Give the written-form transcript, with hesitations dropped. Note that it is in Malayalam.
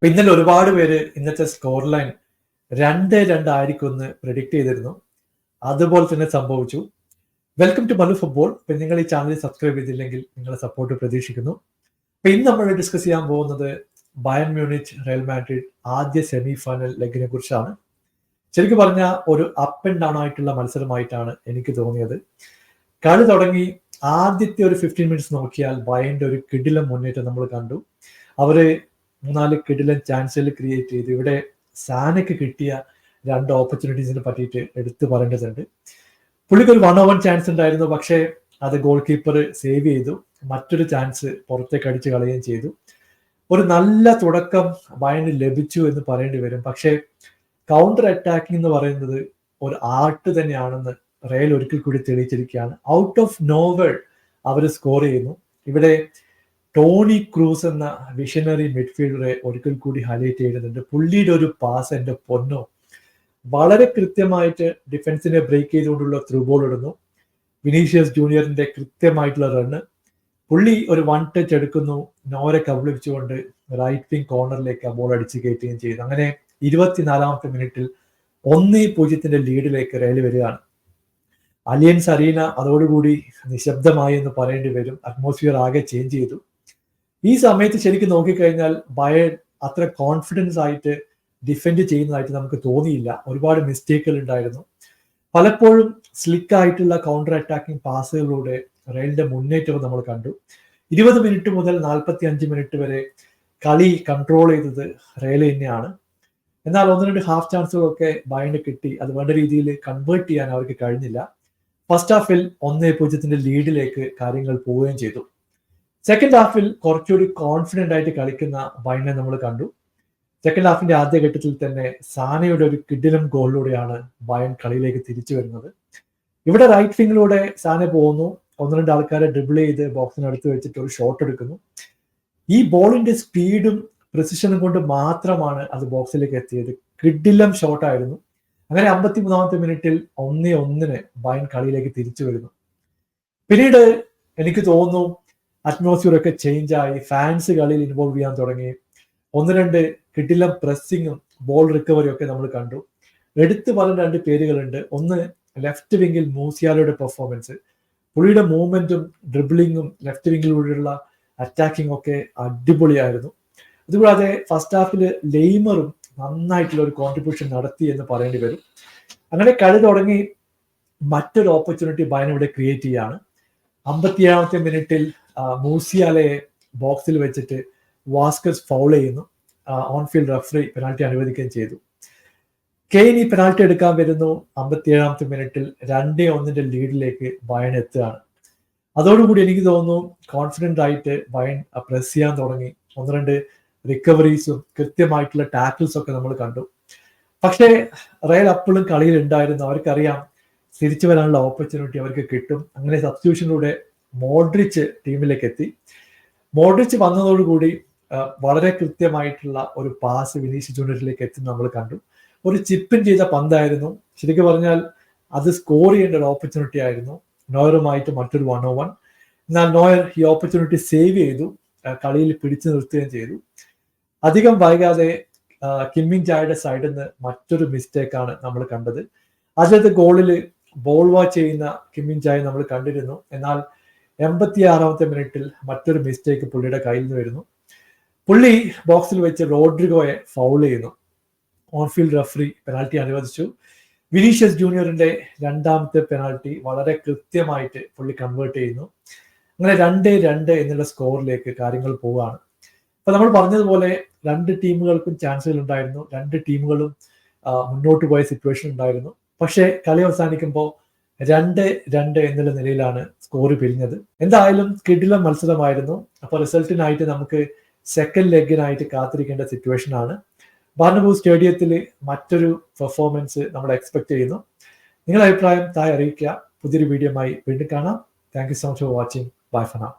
ഇന്നലെ ഒരുപാട് പേര് ഇന്നത്തെ സ്കോർ ലൈൻ 2-2 ആയിരിക്കുമെന്ന് പ്രെഡിക്റ്റ് ചെയ്തിരുന്നു. അതുപോലെ തന്നെ സംഭവിച്ചു. Welcome to Mallu football. ഇപ്പം നിങ്ങൾ ഈ ചാനൽ സബ്സ്ക്രൈബ് ചെയ്തില്ലെങ്കിൽ നിങ്ങളുടെ സപ്പോർട്ട് പ്രതീക്ഷിക്കുന്നു. ഇന്ന് നമ്മൾ ഡിസ്കസ് ചെയ്യാൻ പോകുന്നത് ബയൺ മ്യൂണിച്ച് റയൽ മാഡ്രിഡ് ആദ്യ സെമി ഫൈനൽ ലെഗിനെ കുറിച്ചാണ്. ശരിക്കും പറഞ്ഞാൽ ഒരു അപ്പ് ആൻഡ് ഡൗൺ ആയിട്ടുള്ള മത്സരമായിട്ടാണ് എനിക്ക് തോന്നിയത്. കളി തുടങ്ങി ആദ്യത്തെ ഒരു 15 മിനിറ്റ്സ് നോക്കിയാൽ ബയണിന്റെ ഒരു കിടിലം മുന്നേറ്റം നമ്മൾ കണ്ടു. അവര് 3-4 കിടിലൻ ചാൻസുകൾ ക്രിയേറ്റ് ചെയ്തു. ഇവിടെ സാനയ്ക്ക് കിട്ടിയ 2 ഓപ്പർച്യൂണിറ്റീസിനെ പറ്റിയിട്ട് എടുത്തു പറയേണ്ടതുണ്ട്. പുള്ളിക്ക് ഒരു 1-on-1 ചാൻസ് ഉണ്ടായിരുന്നു, പക്ഷേ അത് ഗോൾ കീപ്പർ സേവ് ചെയ്തു. മറ്റൊരു ചാൻസ് പുറത്തേക്ക് അടിച്ചു കളയുകയും ചെയ്തു. ഒരു നല്ല തുടക്കം ബയണിന് ലഭിച്ചു എന്ന് പറയേണ്ടി വരും. പക്ഷേ കൗണ്ടർ അറ്റാക്കിംഗ് എന്ന് പറയുന്നത് ഒരു ആർട്ട് തന്നെയാണെന്ന് റയൽ ഒരിക്കൽ കൂടി തെളിയിച്ചിരിക്കുകയാണ്. ഔട്ട് ഓഫ് നോവർ അവർ സ്കോർ ചെയ്യുന്നു. ഇവിടെ ടോണി ക്രൂസ് എന്ന വിഷനറി മിഡ്ഫീൽഡറെ ഒരിക്കൽ കൂടി ഹൈലൈറ്റ് ചെയ്യുന്നുണ്ട്. പുള്ളിയുടെ ഒരു പാസ് എൻ്റെ പൊന്നോ, വളരെ കൃത്യമായിട്ട് ഡിഫൻസിനെ ബ്രേക്ക് ചെയ്തുകൊണ്ടുള്ള ത്രൂ ബോൾ ഇടുന്നു. വിനീഷ്യസ് ജൂനിയറിന്റെ കൃത്യമായിട്ടുള്ള റണ്ണ്. പുള്ളി ഒരു 1 ടച്ച് എടുക്കുന്നു, നോരെ കബളിപ്പിച്ചുകൊണ്ട് റൈറ്റ് വിങ് കോർണറിലേക്ക് ആ ബോൾ അടിച്ച് കയറ്റുകയും ചെയ്തു. അങ്ങനെ 24-ാമത്തെ മിനിറ്റിൽ 1-0 ലീഡിലേക്ക് റയൽ വരികയാണ്. അലിയൻസ് അരീന അതോടുകൂടി നിശബ്ദമായി എന്ന് പറയേണ്ടി വരും. അറ്റ്മോസ്ഫിയർ ആകെ ചേഞ്ച് ചെയ്തു. ഈ സമയത്ത് ശരിക്കും നോക്കിക്കഴിഞ്ഞാൽ ബയൺ അത്ര കോൺഫിഡൻസ് ആയിട്ട് ഡിഫെൻഡ് ചെയ്യുന്നതായിട്ട് നമുക്ക് തോന്നിയില്ല. ഒരുപാട് മിസ്റ്റേക്കുകൾ ഉണ്ടായിരുന്നു. പലപ്പോഴും സ്ലിക്ക് ആയിട്ടുള്ള കൗണ്ടർ അറ്റാക്കിംഗ് പാസുകളിലൂടെ റയലിന്റെ മുന്നേറ്റവും നമ്മൾ കണ്ടു. 20 മിനിറ്റ് മുതൽ 45 മിനിറ്റ് വരെ കളി കൺട്രോൾ ചെയ്തത് റയൽ തന്നെയാണ്. എന്നാൽ 1-2 ഹാഫ് ചാൻസുകളൊക്കെ ബയണിന് കിട്ടി. അത് വേണ്ട രീതിയിൽ കൺവേർട്ട് ചെയ്യാൻ അവർക്ക് കഴിഞ്ഞില്ല. ഫസ്റ്റ് ഹാഫിൽ 1-0 ലീഡിലേക്ക് കാര്യങ്ങൾ പോവുകയും ചെയ്തു. സെക്കൻഡ് ഹാഫിൽ കുറച്ചുകൂടി കോൺഫിഡന്റ് ആയിട്ട് കളിക്കുന്ന ബയണിനെ നമ്മൾ കണ്ടു. സെക്കൻഡ് ഹാഫിന്റെ ആദ്യ ഘട്ടത്തിൽ തന്നെ സാനയുടെ ഒരു കിടിലം ഗോളിലൂടെയാണ് ബയൺ കളിയിലേക്ക് തിരിച്ചു വരുന്നത്. ഇവിടെ റൈറ്റ് വിങ്ങിലൂടെ സാന പോകുന്നു. 1-2 ആൾക്കാരെ ഡ്രിബിൾ ചെയ്ത് ബോക്സിനടുത്ത് വെച്ചിട്ട് ഒരു ഷോട്ട് എടുക്കുന്നു. ഈ ബോളിന്റെ സ്പീഡും പ്രിസിഷനും കൊണ്ട് മാത്രമാണ് അത് ബോക്സിലേക്ക് എത്തിയത്. കിടിലം ഷോട്ടായിരുന്നു. അങ്ങനെ 53-ാമത്തെ മിനിറ്റിൽ 1-1 ബയൺ കളിയിലേക്ക് തിരിച്ചു വരുന്നു. പിന്നീട് എനിക്ക് തോന്നുന്നു അറ്റ്മോസ്ഫിയർ ഒക്കെ ചേഞ്ച് ആയി. ഫാൻസ് കളിയിൽ ഇൻവോൾവ് ചെയ്യാൻ തുടങ്ങി. 1-2 കിടിലം പ്രസ്സിങ്ങും ബോൾ റിക്കവറിയും ഒക്കെ നമ്മൾ കണ്ടു. എടുത്തു പറഞ്ഞ 2 പേരുകളുണ്ട്. ഒന്ന് ലെഫ്റ്റ് വിങ്ങിൽ മൂസിയാലയുടെ പെർഫോമൻസ്. പുള്ളിയുടെ മൂവ്മെന്റും ഡ്രിബിളിങ്ങും ലെഫ്റ്റ് വിങ്ങിലൂടെയുള്ള അറ്റാക്കിംഗ് ഒക്കെ അടിപൊളിയായിരുന്നു. അതുകൂടാതെ ഫസ്റ്റ് ഹാഫിൽ ലെയ്മറും നന്നായിട്ടുള്ള ഒരു കോൺട്രിബ്യൂഷൻ നടത്തി എന്ന് പറയേണ്ടി വരും. അങ്ങനെ കളി തുടങ്ങി മറ്റൊരു ഓപ്പർച്യൂണിറ്റി ബയൺ ഇവിടെ ക്രിയേറ്റ് ചെയ്യാണ്. 57-ാമത്തെ മിനിറ്റിൽ മൂസിയാലയെ ബോക്സിൽ വെച്ചിട്ട് വാസ്കസ് ഫൗൾ ചെയ്യുന്നു. ഓൺഫീൽഡ് റഫറി പെനാൽറ്റി അനുവദിക്കുകയും ചെയ്തു. കെയ്ൻ ഈ പെനാൽറ്റി എടുക്കാൻ വരുന്നു. 57-ാമത്തെ മിനിറ്റിൽ 2-1 ലീഡിലേക്ക് ബയൺ എത്തുകയാണ്. അതോടുകൂടി എനിക്ക് തോന്നുന്നു കോൺഫിഡന്റ് ആയിട്ട് ബയൺ പ്രസ് ചെയ്യാൻ തുടങ്ങി. 1-2 റിക്കവറീസും കൃത്യമായിട്ടുള്ള ടാക്കിൾസ് ഒക്കെ നമ്മൾ കണ്ടു. പക്ഷേ റയൽ അപ്പോഴും കളിയിൽ ഉണ്ടായിരുന്നു. അവർക്കറിയാം തിരിച്ചു വരാനുള്ള ഓപ്പർച്യൂണിറ്റി അവർക്ക് കിട്ടും. അങ്ങനെ സബ്സ്റ്റിറ്റ്യൂഷനിലൂടെ മോഡ്രിച്ച് ടീമിലേക്ക് എത്തി. മോഡ്രിച്ച് വന്നതോടുകൂടി വളരെ കൃത്യമായിട്ടുള്ള ഒരു പാസ് വിനീഷ്യസ് ജൂനിയറിലേക്ക് എത്തി നമ്മൾ കണ്ടു. ഒരു ചിപ്പിൻ ചെയ്ത പന്തായിരുന്നു. ശരിക്കും പറഞ്ഞാൽ അത് സ്കോർ ചെയ്യേണ്ട ഒരു ഓപ്പർച്യൂണിറ്റി ആയിരുന്നു. നോയറുമായിട്ട് മറ്റൊരു 1-on-1. എന്നാൽ നോയർ ഈ ഓപ്പർച്യൂണിറ്റി സേവ് ചെയ്തു, കളിയിൽ പിടിച്ചു നിർത്തുകയും ചെയ്തു. അധികം വൈകാതെ കിം മിൻ ജായുടെ സൈഡിൽ നിന്ന് മറ്റൊരു മിസ്റ്റേക്കാണ് നമ്മൾ കണ്ടത്. ആദ്യത്തെ ഗോളിൽ ബോൾ വാച്ച് ചെയ്യുന്ന കിം മിൻ ജായെ നമ്മൾ കണ്ടിരുന്നു. എന്നാൽ 86-ാമത്തെ മിനിറ്റിൽ മറ്റൊരു മിസ്റ്റേക്ക് പുള്ളിയുടെ കയ്യിൽ നിന്ന് വരുന്നു. പുള്ളി ബോക്സിൽ വെച്ച് റോഡ്രിഗോയെ ഫൗൾ ചെയ്യുന്നു. ഓൺഫീൽഡ് റഫറി പെനാൽറ്റി അനുവദിച്ചു. വിനീഷ്യസ് ജൂനിയറിന്റെ 2ാമത്തെ പെനാൽറ്റി വളരെ കൃത്യമായിട്ട് പുള്ളി കൺവേർട്ട് ചെയ്യുന്നു. അങ്ങനെ 2-2 എന്നുള്ള സ്കോറിലേക്ക് കാര്യങ്ങൾ പോവുകയാണ്. അപ്പൊ നമ്മൾ പറഞ്ഞതുപോലെ 2 ടീമുകൾക്കും ചാൻസുകൾ ഉണ്ടായിരുന്നു. 2 ടീമുകളും മുന്നോട്ട് പോയ സിറ്റുവേഷൻ ഉണ്ടായിരുന്നു. പക്ഷേ കളി അവസാനിക്കുമ്പോൾ 2-2 എന്നുള്ള നിലയിലാണ് സ്കോർ പിരിഞ്ഞത്. എന്തായാലും കിടിലം മത്സരമായിരുന്നു. അപ്പോൾ റിസൾട്ടിനായിട്ട് നമുക്ക് സെക്കൻഡ് ലെഗിനായിട്ട് കാത്തിരിക്കേണ്ട സിറ്റുവേഷൻ ആണ്. ബാർണബൂ സ്റ്റേഡിയത്തിൽ മറ്റൊരു പെർഫോമൻസ് നമ്മൾ എക്സ്പെക്ട് ചെയ്യുന്നു. നിങ്ങളുടെ അഭിപ്രായം താഴെ അറിയിക്കുക. പുതിയൊരു വീഡിയോയുമായി വീണ്ടും കാണാം. Thank you so much for watching. Bye for now.